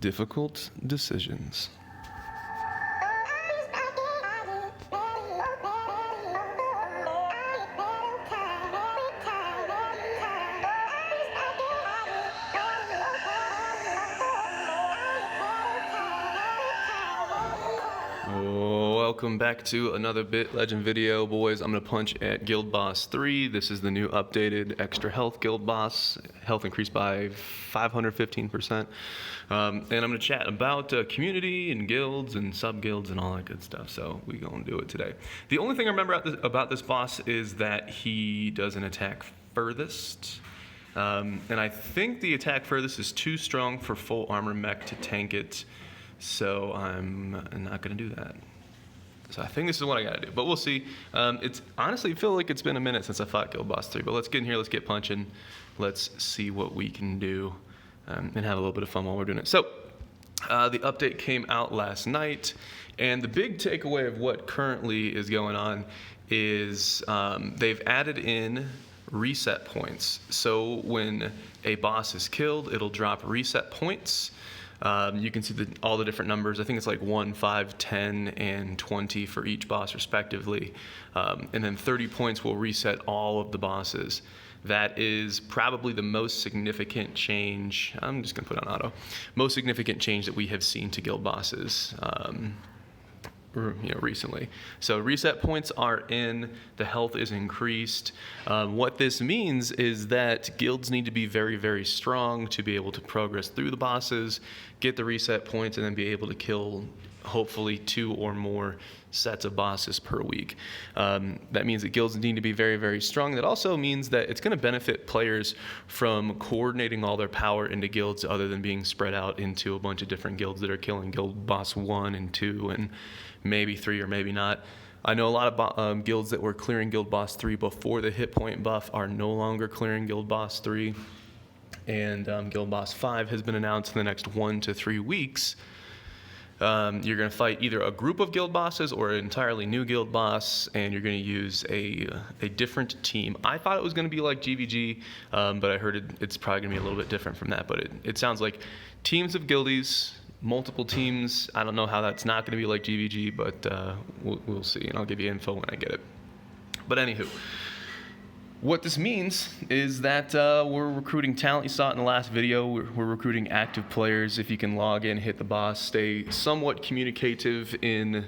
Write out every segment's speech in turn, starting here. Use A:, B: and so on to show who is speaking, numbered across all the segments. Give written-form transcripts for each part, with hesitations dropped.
A: difficult decisions. Welcome back to another Bit Legend video, boys. I'm gonna punch at Guild Boss 3. This is the new updated extra health Guild Boss. Health increased by 515%. And I'm gonna chat about community and guilds and sub-guilds and all that good stuff. So we gonna do it today. The only thing I remember about this boss is that he does an attack furthest. And I think the attack furthest is too strong for full armor mech to tank it. So I'm not gonna do that. So I think this is what I gotta do, but we'll see. It's honestly, I feel like it's been a minute since I fought Guild Boss 3, but let's get in here, let's get punching. Let's see what we can do and have a little bit of fun while we're doing it. So the update came out last night, and the big takeaway of what currently is going on is they've added in reset points. So when a boss is killed, it'll drop reset points. You can see all the different numbers. I think it's like 1, 5, 10, and 20 for each boss respectively. And then 30 points will reset all of the bosses. That is probably the most significant change. I'm just gonna put on auto. Most significant change that we have seen to guild bosses recently. So reset points are in, the health is increased. What this means is that guilds need to be very, very strong to be able to progress through the bosses, get the reset points, and then be able to kill hopefully 2 or more sets of bosses per week. That means that guilds need to be very, very strong. That also means that it's going to benefit players from coordinating all their power into guilds other than being spread out into a bunch of different guilds that are killing Guild Boss 1 and 2 and maybe 3 or maybe not. I know a lot of guilds that were clearing Guild Boss 3 before the hit point buff are no longer clearing Guild Boss 3. And Guild Boss 5 has been announced in the next 1 to 3 weeks. You're going to fight either a group of guild bosses or an entirely new guild boss, and you're going to use a different team. I thought it was going to be like GVG, but I heard it's probably going to be a little bit different from that. But it sounds like teams of guildies, multiple teams. I don't know how that's not going to be like GVG, but we'll see, and I'll give you info when I get it. But anywho, what this means is that we're recruiting talent. You saw it in the last video. We're recruiting active players. If you can log in, hit the boss, stay somewhat communicative in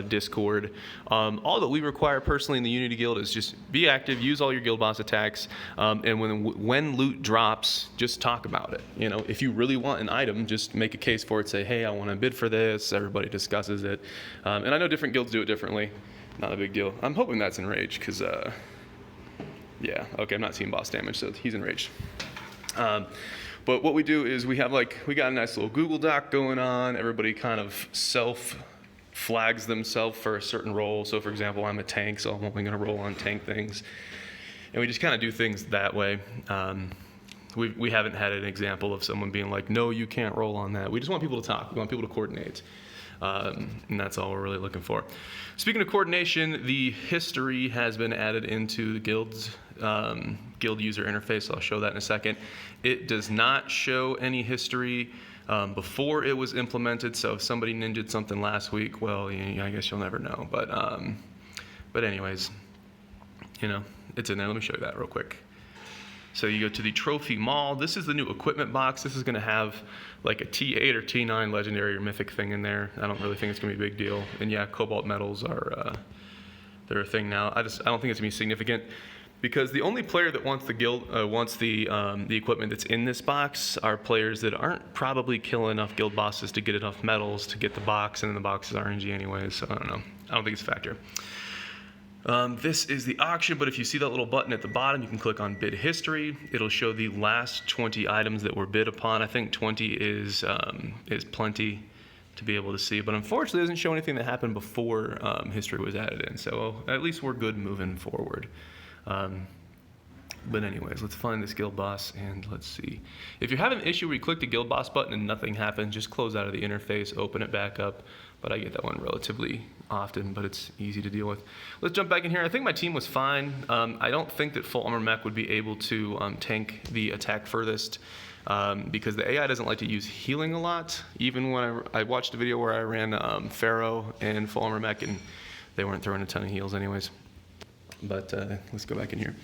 A: Discord. All that we require personally in the Unity Guild is just be active, use all your guild boss attacks, and when loot drops, just talk about it. You know, if you really want an item, just make a case for it. Say, hey, I want to bid for this. Everybody discusses it. And I know different guilds do it differently. Not a big deal. I'm hoping that's Enraged because yeah, okay, I'm not seeing boss damage, so he's enraged. But what we do is we got a nice little Google Doc going on. Everybody kind of self-flags themselves for a certain role. So for example, I'm a tank, so I'm only gonna roll on tank things. And we just kind of do things that way. We haven't had an example of someone being like, no, you can't roll on that. We just want people to talk. We want people to coordinate. And that's all we're really looking for. Speaking of coordination, the history has been added into the guild user interface. I'll show that in a second. It does not show any history before it was implemented. So if somebody ninja'd something last week, well, I guess you'll never know. But anyways, you know, it's in there. Let me show you that real quick. So you go to the Trophy Mall. This is the new equipment box. This is going to have like a T8 or T9 legendary or mythic thing in there. I don't really think it's going to be a big deal. And yeah, cobalt metals are they're a thing now. I don't think it's going to be significant because the only player that wants the equipment that's in this box are players that aren't probably killing enough guild bosses to get enough metals to get the box, and then the box is RNG anyways. So I don't know. I don't think it's a factor. This is the auction, but if you see that little button at the bottom, you can click on bid history. It'll show the last 20 items that were bid upon. I think 20 is plenty to be able to see, but unfortunately it doesn't show anything that happened before history was added in, so at least we're good moving forward. But anyways, let's find this guild boss and let's see. If you're having an issue where you click the guild boss button and nothing happens, just close out of the interface, open it back up. But I get that one relatively often, but it's easy to deal with. Let's jump back in here. I think my team was fine. I don't think that full armor mech would be able to tank the attack furthest. because the AI doesn't like to use healing a lot. Even when I watched a video where I ran Pharaoh and Full Armor Mech, and they weren't throwing a ton of heals anyways. But let's go back in here.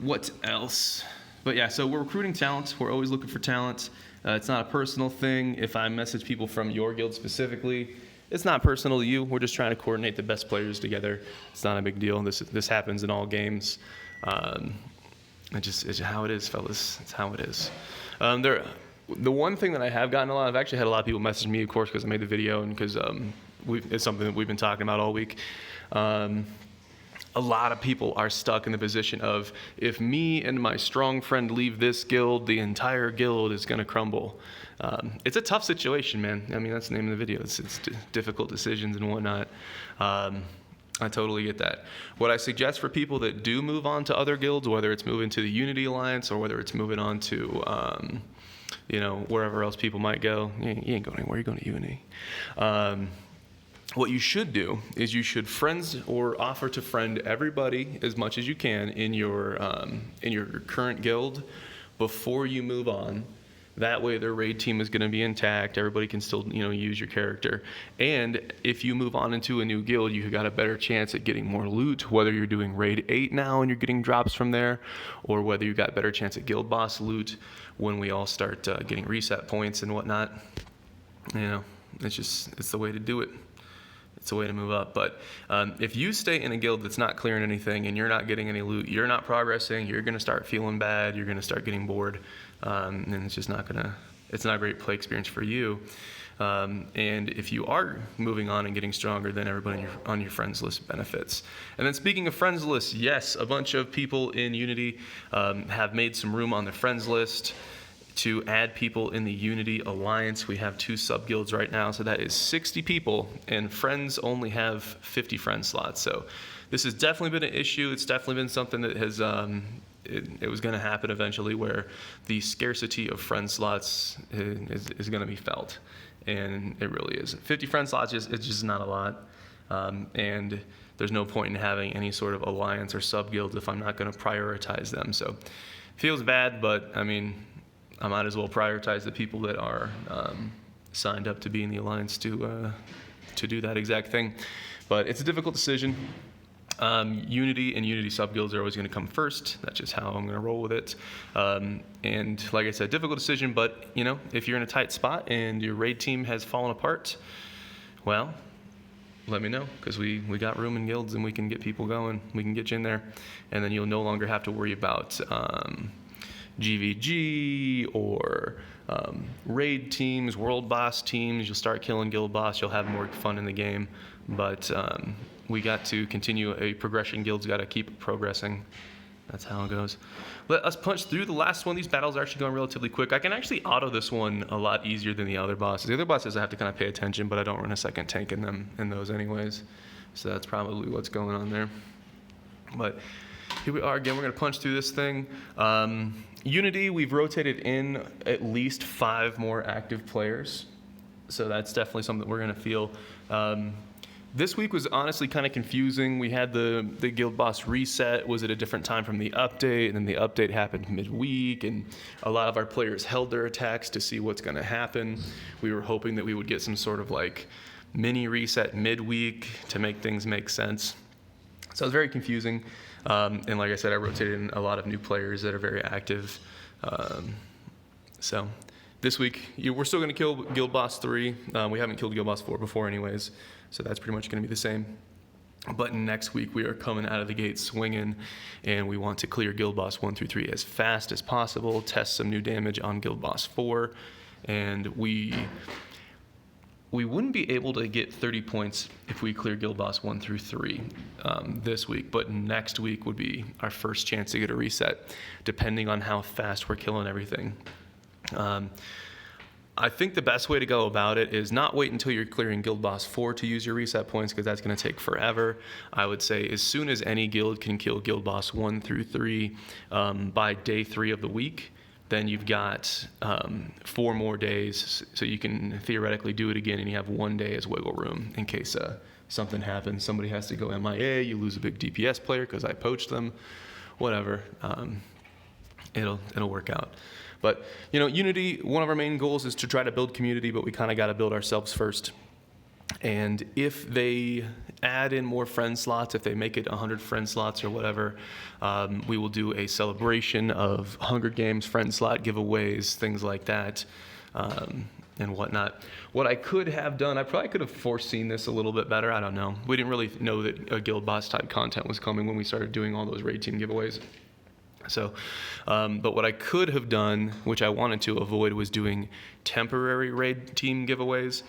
A: What else? But yeah, so we're recruiting talent. We're always looking for talent. It's not a personal thing. If I message people from your guild specifically, it's not personal to you. We're just trying to coordinate the best players together. It's not a big deal. This happens in all games. It's how it is, fellas. It's how it is. The one thing that I have gotten a lot, I've actually had a lot of people message me, of course, because I made the video and because it's something that we've been talking about all week. A lot of people are stuck in the position of, if me and my strong friend leave this guild, the entire guild is going to crumble. It's a tough situation, man. I mean, that's the name of the video. It's difficult decisions and whatnot. I totally get that. What I suggest for people that do move on to other guilds, whether it's moving to the Unity Alliance or whether it's moving on to, wherever else people might go, you ain't going anywhere. You're going to Unity. What you should do is you should friends or offer to friend everybody as much as you can in your current guild before you move on. That way their raid team is going to be intact. Everybody can still use your character. And if you move on into a new guild, you've got a better chance at getting more loot, whether you're doing raid 8 now and you're getting drops from there, or whether you got better chance at guild boss loot when we all start getting reset points and whatnot. It's the way to do it. It's a way to move up. But if you stay in a guild that's not clearing anything and you're not getting any loot, you're not progressing, you're going to start feeling bad, you're going to start getting bored, and it's just not a great play experience for you. And if you are moving on and getting stronger, then everybody on your friends list benefits. And then speaking of friends lists, yes, a bunch of people in Unity have made some room on the friends list to add people in the Unity Alliance. We have 2 sub-guilds right now, so that is 60 people, and friends only have 50 friend slots. So this has definitely been an issue. It's definitely been something that has, it was gonna happen eventually, where the scarcity of friend slots is gonna be felt, and it really is. 50 friend slots, it's just not a lot, and there's no point in having any sort of alliance or sub-guilds if I'm not gonna prioritize them. So feels bad, but I mean, I might as well prioritize the people that are signed up to be in the alliance to do that exact thing. But it's a difficult decision. Unity and Unity sub-guilds are always going to come first. That's just how I'm going to roll with it. And like I said, difficult decision, but if you're in a tight spot and your raid team has fallen apart, well, let me know, because we got room in guilds and we can get people going. We can get you in there, and then you'll no longer have to worry about GVG or raid teams, world boss teams. You'll start killing guild boss. You'll have more fun in the game. But we got to continue a progression. Guild's got to keep progressing. That's how it goes. Let us punch through the last one. These battles are actually going relatively quick. I can actually auto this one a lot easier than the other bosses. The other bosses I have to kind of pay attention, but I don't run a second tank in those anyways. So that's probably what's going on there. But here we are again. We're going to punch through this thing. Unity, we've rotated in at least 5 more active players. So that's definitely something that we're going to feel. This week was honestly kind of confusing. We had the guild boss reset was at a different time from the update, and then the update happened midweek, and a lot of our players held their attacks to see what's going to happen. We were hoping that we would get some sort of like mini reset midweek to make things make sense. So it was very confusing. And like I said, I rotated in a lot of new players that are very active. So this week, we're still going to kill Guild Boss 3. We haven't killed Guild Boss 4 before anyways, so that's pretty much going to be the same. But next week, we are coming out of the gate swinging, and we want to clear Guild Boss 1 through 3 as fast as possible, test some new damage on Guild Boss 4, and we wouldn't be able to get 30 points if we clear Guild Boss 1 through 3 this week, but next week would be our first chance to get a reset, depending on how fast we're killing everything. I think the best way to go about it is not wait until you're clearing Guild Boss 4 to use your reset points, because that's going to take forever. I would say as soon as any guild can kill Guild Boss 1 through 3 by day 3 of the week, then you've got 4 more days, so you can theoretically do it again, and you have 1 day as wiggle room in case something happens. Somebody has to go MIA, you lose a big DPS player because I poached them, whatever. It'll work out. But, Unity, one of our main goals is to try to build community, but we kind of got to build ourselves first. And if they add in more friend slots, if they make it 100 friend slots or whatever, we will do a celebration of Hunger Games friend slot giveaways, things like that, and whatnot. What I could have done, I probably could have foreseen this a little bit better. I don't know. We didn't really know that a guild boss type content was coming when we started doing all those raid team giveaways. So, but what I could have done, which I wanted to avoid, was doing temporary raid team giveaways.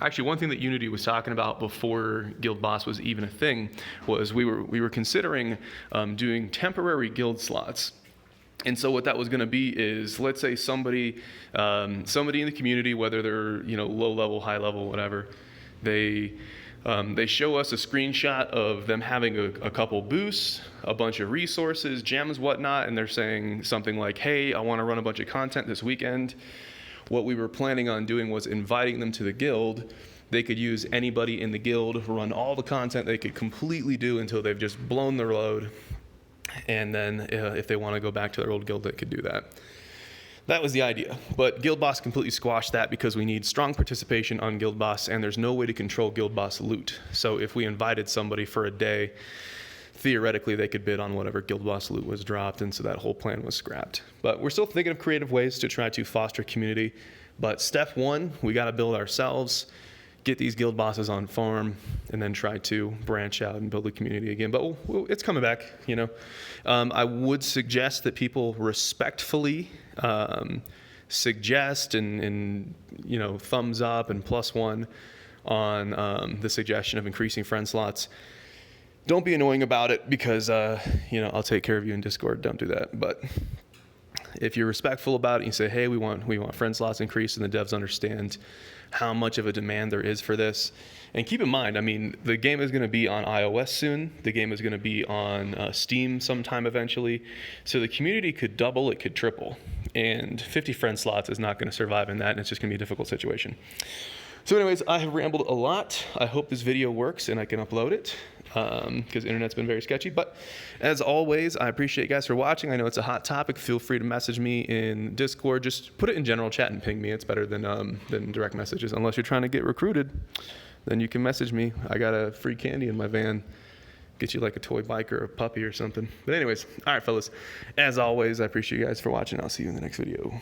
A: Actually, one thing that Unity was talking about before Guild Boss was even a thing was we were considering doing temporary guild slots. And so what that was going to be is, let's say somebody in the community, whether they're low level, high level, whatever, they show us a screenshot of them having a couple boosts, a bunch of resources, gems, whatnot, and they're saying something like, hey, I want to run a bunch of content this weekend. What we were planning on doing was inviting them to the guild. They could use anybody in the guild, run all the content they could completely do until they've just blown their load. And then if they want to go back to their old guild, they could do that. That was the idea. But Guild Boss completely squashed that because we need strong participation on Guild Boss, and there's no way to control Guild Boss loot. So if we invited somebody for a day, theoretically they could bid on whatever Guild Boss loot was dropped, and so that whole plan was scrapped. But we're still thinking of creative ways to try to foster community. But step one, we got to build ourselves, get these guild bosses on farm, and then try to branch out and build a community again. But it's coming back, I would suggest that people respectfully suggest and thumbs up and +1 on the suggestion of increasing friend slots. Don't be annoying about it because, I'll take care of you in Discord. Don't do that. But if you're respectful about it and you say, hey, we want friend slots increased, and the devs understand how much of a demand there is for this. And keep in mind, the game is going to be on iOS soon. The game is going to be on Steam sometime eventually. So the community could double, it could triple. And 50 friend slots is not going to survive in that, and it's just going to be a difficult situation. So anyways, I have rambled a lot. I hope this video works and I can upload it because the internet's been very sketchy. But as always, I appreciate you guys for watching. I know it's a hot topic. Feel free to message me in Discord. Just put it in general chat and ping me. It's better than direct messages. Unless you're trying to get recruited, then you can message me. I got a free candy in my van. Get you like a toy bike or a puppy or something. But anyways, all right, fellas. As always, I appreciate you guys for watching. I'll see you in the next video.